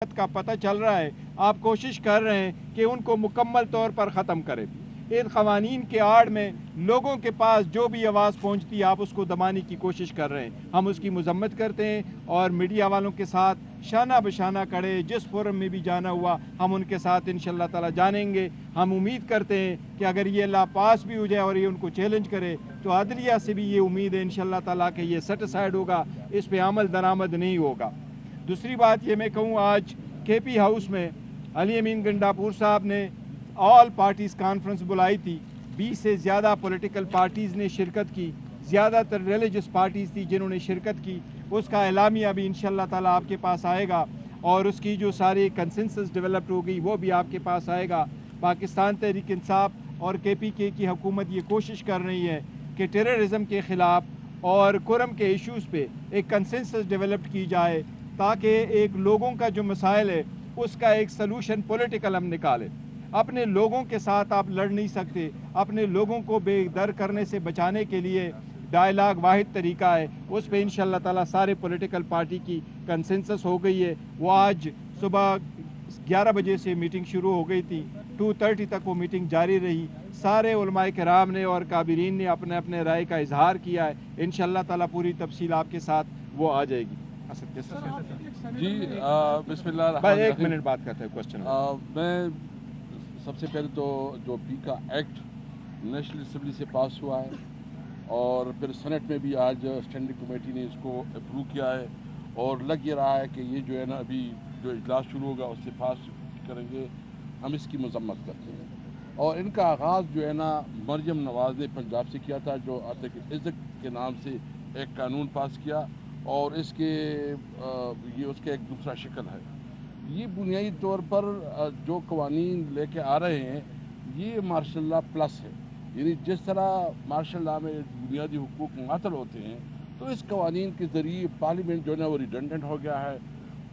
का पता चल रहा है, आप कोशिश कर रहे हैं कि उनको मुकम्मल तौर पर ख़त्म करें। इन क़वानीन के आड़ में लोगों के पास जो भी आवाज़ पहुंचती है आप उसको दबाने की कोशिश कर रहे हैं। हम उसकी मज़म्मत करते हैं और मीडिया वालों के साथ शाना बशाना खड़े, जिस फोरम में भी जाना हुआ हम उनके साथ इंशाअल्लाह ताला जानेंगे। हम उम्मीद करते हैं कि अगर ये ला पास भी हो जाए और ये उनको चैलेंज करे तो अदलिया से भी ये उम्मीद है इंशाअल्लाह ताला कि ये सेटिस्फाइड होगा, इस पर अमल दरामद नहीं होगा। दूसरी बात ये मैं कहूँ, आज KP हाउस में अली अमीन गंडापुर साहब ने ऑल पार्टीज़ कॉन्फ्रेंस बुलाई थी। 20 से ज़्यादा पॉलिटिकल पार्टीज़ ने शिरकत की, ज़्यादातर रिलीजियस पार्टीज़ थी जिन्होंने शिरकत की। उसका एलामिया भी इंशाअल्लाह ताला आपके पास आएगा और उसकी जो सारी कंसेंसस डेवलप्ड हो गई वो भी आपके पास आएगा। पाकिस्तान तहरीक इंसाफ और KPK की हुकूमत ये कोशिश कर रही है कि टेररिज्म के ख़िलाफ़ और कुरम के इश्यूज़ पे एक कंसेंसस डेवलप्ड की जाए ताकि एक लोगों का जो मसाइल है उसका एक सलूशन पॉलिटिकल हम निकालें। अपने लोगों के साथ आप लड़ नहीं सकते। अपने लोगों को बेदर करने से बचाने के लिए डायलॉग वाहिद तरीका है, उस पे इंशाअल्लाह ताला सारे पॉलिटिकल पार्टी की कंसेंसस हो गई है। वो आज सुबह 11 बजे से मीटिंग शुरू हो गई थी, 2:30 तक वो मीटिंग जारी रही। सारे उलमाए किराम ने और काबिरीन ने अपने अपने राय का इजहार किया है। इंशाअल्लाह ताला पूरी तफसील आपके साथ वो आ जाएगी। जी बिस्मिल्लाह, बस एक मिनट बात करते हैं क्वेश्चन। मैं सबसे पहले तो जो पीका एक्ट नेशनल असम्बली से पास हुआ है और फिर सेनेट में भी आज स्टैंडिंग कमेटी ने इसको अप्रूव किया है और लग ये रहा है कि ये जो है ना अभी जो इजलास शुरू होगा उससे पास करेंगे। हम इसकी मजम्मत करते हैं और इनका आगाज़ जो है ना मरियम नवाज़ ने पंजाब से किया था, जो आतंक इज़्ज़त के नाम से एक कानून पास किया और इसके ये उसका एक दूसरा शक्ल है। ये बुनियादी तौर पर जो कवानीन लेके आ रहे हैं ये मार्शल लॉ प्लस है, यानी जिस तरह मार्शल लॉ में बुनियादी हुकूक मुअत्तल होते हैं तो इस कवानीन के ज़रिए पार्लियामेंट जो है ना वो रिडंडेंट हो गया है,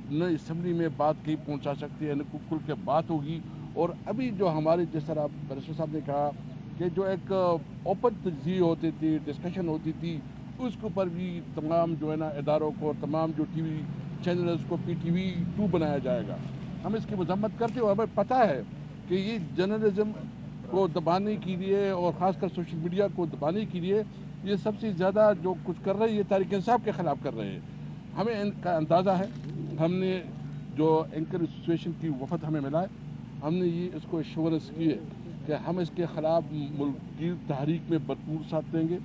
न असम्बली में बात कहीं पहुंचा सकती है, न खुल के बात होगी। और अभी जो हमारे जिस तरह बैरिस्टर साहब ने कहा कि जो एक ओपन तजज़िया होती थी, डिस्कशन होती थी, उसके ऊपर भी तमाम जो है ना इदारों को, तमाम जो TV चैनल्स को PTV 2 बनाया जाएगा। हम इसकी मजम्मत करते हुए हमें पता है कि ये जर्नलिज्म को दबाने के लिए और ख़ासकर सोशल मीडिया को दबाने के लिए ये सबसे ज़्यादा जो कुछ कर रहे हैं ये तहरीक इंसाफ के ख़िलाफ़ कर रहे हैं। हमें इनका अंदाज़ा है, हमने जो एंकर एसोसिएशन की वफद हमें मिला है, हमने ये इसको एश्योरेंस की है कि हम इसके ख़िलाफ़ मुल्क की तहरीक में भरपूर साथ देंगे।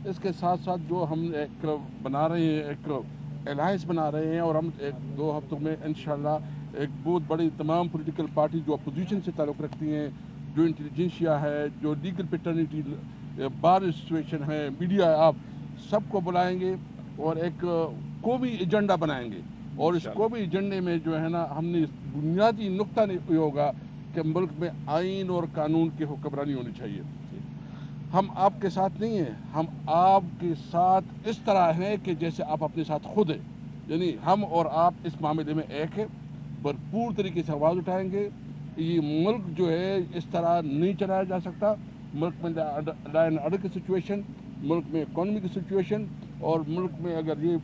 इसके साथ साथ जो हम एक बना रहे हैं, एक अलायंस बना रहे हैं और हम 1-2 हफ्तों में इंशाअल्लाह एक बहुत बड़ी तमाम पॉलिटिकल पार्टी जो अपोजिशन से ताल्लुक़ रखती हैं, जो इंटेलिजेंसिया है, जो लीगल पैटर्निटी बार एसोसिएशन है, मीडिया है, आप सबको बुलाएंगे और एक कौमी एजेंडा बनाएंगे। और इस कौमी एजेंडे में जो है ना हमने बुनियादी नुक्ता ये होगा कि मुल्क में आइन और कानून की हुक्मरानी होनी चाहिए। हम आपके साथ नहीं हैं, हम आपके साथ इस तरह हैं कि जैसे आप अपने साथ खुद हैं, यानी हम और आप इस मामले में एक है, भरपूर तरीके से आवाज़ उठाएंगे। ये मुल्क जो है इस तरह नहीं चलाया जा सकता। मुल्क में लॉ एंड ऑर्डर की सिचुएशन, मुल्क में इकॉनमी की सिचुएशन और मुल्क में अगर ये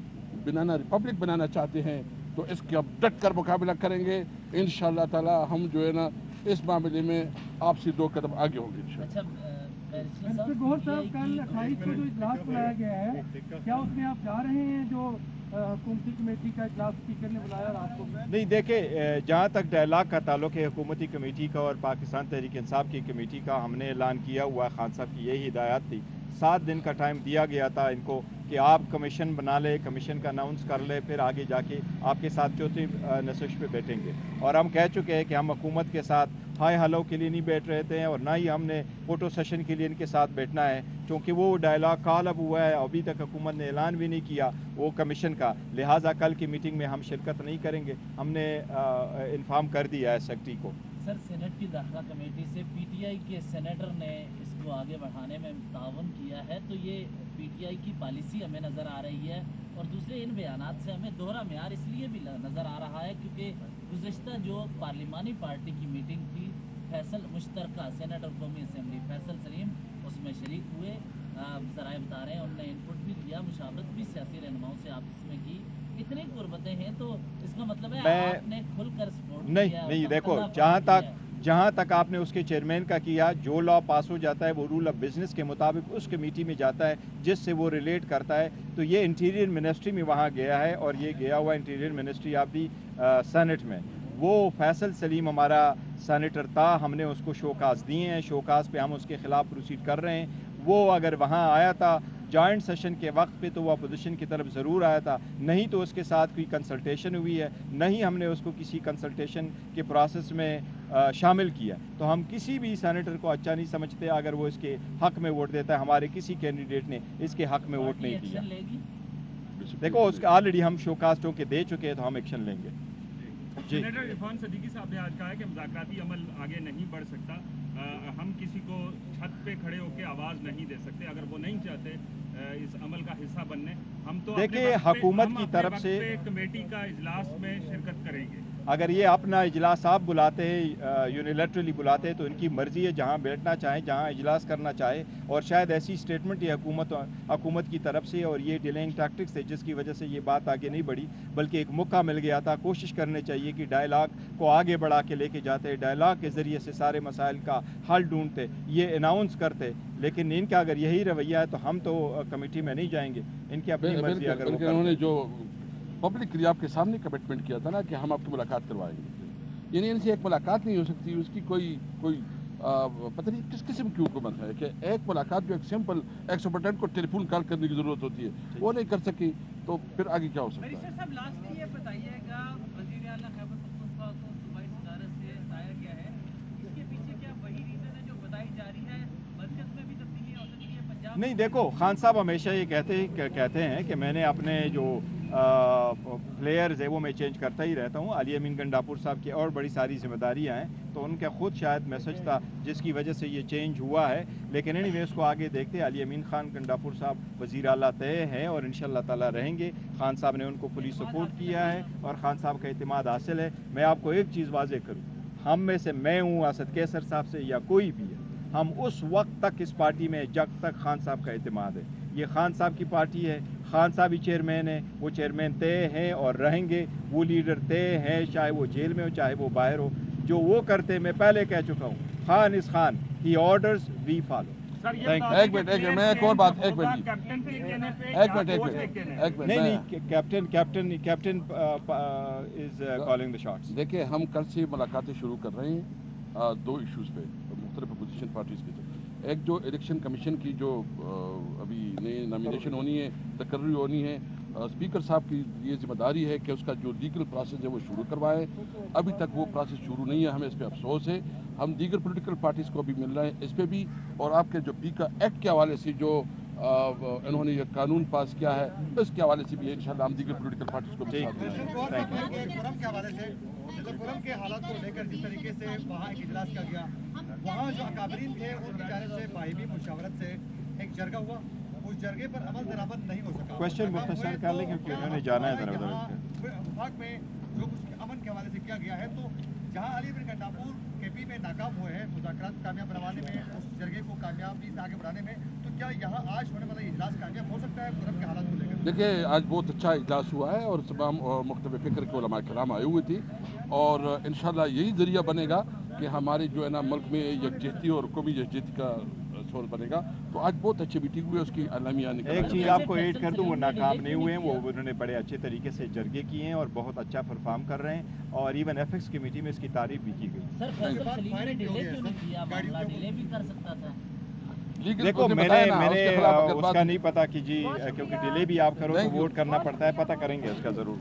बनाना रिपब्लिक बनाना चाहते हैं तो इसके अब डट कर मुकाबला करेंगे। इंशाअल्लाह ताला हम जो है ना इस मामले में आपसे 2 कदम आगे होंगे। गौहर साहब, कल 28 को जो इजलास बुलाया गया है, क्या उसमें आप जा रहे हैं? जो हुकूमती कमेटी का इजलास स्पीकर ने बुलाया रात को? नहीं, देखे जहाँ तक डायलॉग का ताल्लुक है हुकूमती कमेटी का और पाकिस्तान तहरीक इंसाफ की कमेटी का, हमने ऐलान किया हुआ, खान साहब की यही हिदायत थी। 7 दिन का टाइम दिया गया था इनको कि आप कमीशन बना ले, कमीशन का अनाउंस कर ले, फिर आगे जाके आपके साथ चौथी नशिश पे बैठेंगे। और हम कह चुके हैं कि हम हुकूमत के साथ हाई हलो के लिए नहीं बैठ रहे थे और ना ही हमने फोटो सेशन के लिए इनके साथ बैठना है, क्योंकि वो डायलॉग कॉल अप हुआ है, अभी तक हुकूमत ने ऐलान भी नहीं किया वो कमीशन का, लिहाजा कल की मीटिंग में हम शिरकत नहीं करेंगे। हमने इन्फॉर्म कर दिया है सेक्रेटरी को। सर, सेनेट की दाखिला कमेटी से PTI के सेनेटर ने इसको आगे बढ़ाने में तावन किया है, तो ये PTI की पॉलिसी हमें नज़र आ रही है और दूसरे इन बयानात से हमें दोहरा मेयार इसलिए भी नज़र आ रहा है क्योंकि गुज़श्ता जो पार्लिमानी पार्टी की मीटिंग थी, फैसल मुश्तरका सेनेट और कौमी असम्बली, फैसल सलीम उसमें शरीक हुए, ज़राए बता रहे हैं, उन्होंने इनपुट भी दिया, मुशावरत भी सियासी रहनुमाओं से आपस में की इतनी गुर्बतें हैं तो इसका मतलब है मैं- आपने खुलकर सपोर्ट नहीं किया, नहीं, देखो समझौता जहाँ तक आपने उसके चेयरमैन का किया, जो लॉ पास हो जाता है वो रूल ऑफ बिजनेस के मुताबिक उस कमेटी में जाता है जिससे वो रिलेट करता है। तो ये इंटीरियर मिनिस्ट्री में वहाँ गया है और ये गया हुआ interior ministry of the senate में। वो फैसल सलीम हमारा सेनेटर था, हमने उसको शोकाज दिए हैं, शोकाज पे हम उसके ख़िलाफ़ प्रोसीड कर रहे हैं। वो अगर वहाँ आया था जॉइंट सेशन के वक्त पे तो वो अपोजिशन की तरफ ज़रूर आया था, नहीं तो उसके साथ कोई कंसल्टेशन हुई है, नहीं हमने उसको किसी कंसल्टेशन के प्रोसेस में शामिल किया। तो हम किसी भी सेनेटर को अच्छा नहीं समझते अगर वो इसके हक़ में वोट देता है। हमारे किसी कैंडिडेट ने इसके हक़ में वोट नहीं दिया। देखो उसका ऑलरेडी हम शोकास्टों के दे चुके हैं, तो हम एक्शन लेंगे। जी सेनेटर इरफान सदीकी साहब ने आज कहा है कि मुज़ाकराती अमल आगे नहीं बढ़ सकता, हम किसी को छत पे खड़े होकर आवाज़ नहीं दे सकते अगर वो नहीं चाहते इस अमल का हिस्सा बनने। हम तो देखिए हुकूमत की तरफ से कमेटी का इजलास में शिरकत करेंगे। अगर ये अपना इजलास आप बुलाते हैं, यूनिलेटरली बुलाते हैं, तो इनकी मर्ज़ी है जहाँ बैठना चाहे, जहाँ इजलास करना चाहे। और शायद ऐसी स्टेटमेंट ये हुकूमत की तरफ से और ये डिलेइंग टैक्टिक्स है जिसकी वजह से ये बात आगे नहीं बढ़ी, बल्कि एक मौका मिल गया था। कोशिश करनी चाहिए कि डायलाग को आगे बढ़ा के लेके जाते, डायलाग के ज़रिए से सारे मसाइल का हल ढूंढते, ये अनाउंस करते। लेकिन इनका अगर यही रवैया है तो हम तो कमेटी में नहीं जाएंगे। इनकी अपनी मर्जी अगर वो उन्होंने जो पब्लिकली आपके सामने कमिटमेंट किया था ना कि हम आपकी मुलाकात करवाएंगे, यानी इनसे एक मुलाकात नहीं हो सकती, उसकी कोई पता नहीं किस किस्म की हुकूमत है कि एक मुलाकात जो एक सिंपल एक सुपरटेंडेंट को टेलीफोन कॉल करने की ज़रूरत होती है वो नहीं कर सकी, तो फिर आगे क्या हो सकता है? साहब लास्ट में ये बताइएगा, वज़ीर आला खैबर पख्तूनख्वा को सूबाई सदारत से हटाया गया है, इसके पीछे क्या वही रीज़न है जो बताई जा रही है? मरकज़ में भी तब्दीली हो सकती है, पंजाब नहीं। देखो खान साहब हमेशा ये कहते हैं कि मैंने अपने जो प्लेयर्स है वो मैं चेंज करता ही रहता हूँ। अली अमीन गंडापुर साहब की और बड़ी सारी जिम्मेदारियाँ हैं, तो उनका खुद शायद मैसेज था जिसकी वजह से ये चेंज हुआ है। लेकिन एनीवे उसको आगे देखते हैं। अली अमीन खान गंडापुर साहब वज़ीर आला तय हैं और इंशाअल्लाह ताला रहेंगे। खान साहब ने उनको फुली सपोर्ट किया है और खान साहब का इत्मीनान हासिल है। मैं आपको एक चीज़ वाज़ेह करूँ, हम में से मैं हूँ, असद कैसर साहब से या कोई भी है, हम उस वक्त तक इस पार्टी में जब तक खान साहब का इत्मीनान है। ये खान साहब की पार्टी है, खान साहब ही चेयरमैन है, वो चेयरमैन तय हैं और रहेंगे। वो लीडर तय हैं, चाहे वो जेल में हो चाहे वो बाहर हो। जो वो करते मैं पहले कह चुका हूँ, Khan is Khan, he orders we follow. एक मिनट मैं एक और बात, एक मिनट नहीं captain is calling the shots. देखिए हम कल से मुलाकातें शुरू कर रहे हैं दो इश्यूज़ पे मुख्तलिफ अपोजिशन पार्टीज़ के साथ। एक जो इलेक्शन कमीशन की जो अभी नई नॉमिनेशन होनी है, तकर्री होनी है, स्पीकर साहब की ये जिम्मेदारी है कि उसका जो लीगल प्रोसेस है वो शुरू करवाएं। अभी तक वो प्रोसेस शुरू नहीं है, हमें इस पर अफसोस है। हम दीगर पॉलिटिकल पार्टीज़ को भी मिल रहे हैं इस पर भी, और आपके जो पीका एक्ट के हवाले से जो इन्होंने ये कानून पास किया है इसके हवाले से भी इंशाल्लाह हम दीगर पॉलिटिकल पार्टीज़ को भी साथ देंगे। फोरम के हवाले से फोरम के हालात को लेकर जिस तरीके से वहाँ एक इजलास किया गया, वहाँ जो अकाबरीन थे उनकी जानिब से बाहिमी मुशावरत से एक जरगा हुआ, उस जरगे पर अमल दरामद नहीं हो सका। क्वेश्चन मुख्तसर कर लें क्योंकि उन्होंने जाना है ज़रा उधर। विभाग में जो कुछ अमन के हवाले से किया गया है, तो जहाँ अली अमीन गंडापुर केपी में नाकाम हुए हैं मुज़ाकरात कामयाब बनवाने में, उस जरगे को कामयाबी से आगे बढ़ाने में, तो क्या यहाँ आज होने वाला इजलास कामयाब हो सकता है फोरम के हालात को लेकर? देखिए आज बहुत अच्छा इजलास हुआ है और तमाम मुख्तलिफ फ़िक्र के उलमा किराम आए हुए थे, और इंशाल्लाह यही ज़रिया बनेगा कि हमारे जो है ना मुल्क में यकजहती और कौमी यकजहती का सोर्स बनेगा। तो आज बहुत अच्छी मीटिंग हुई है, उसकी अलामिया निकल। एक चीज़ आपको ऐड कर दूँ, वो नाकाम नहीं हुए हैं, वो उन्होंने बड़े अच्छे तरीके से जरगे किए हैं और बहुत अच्छा परफॉर्म कर रहे हैं, और इवन एफएक्स कमेटी में इसकी तारीफ भी की गई। सर फैसल सलीम ने डिले क्यों नहीं किया? मामला डिले भी कर सकता था। देखो मैंने उसका नहीं पता कि जी, क्योंकि डिले भी आप करो तो वोट करना पड़ता है, पता करेंगे उसका ज़रूर।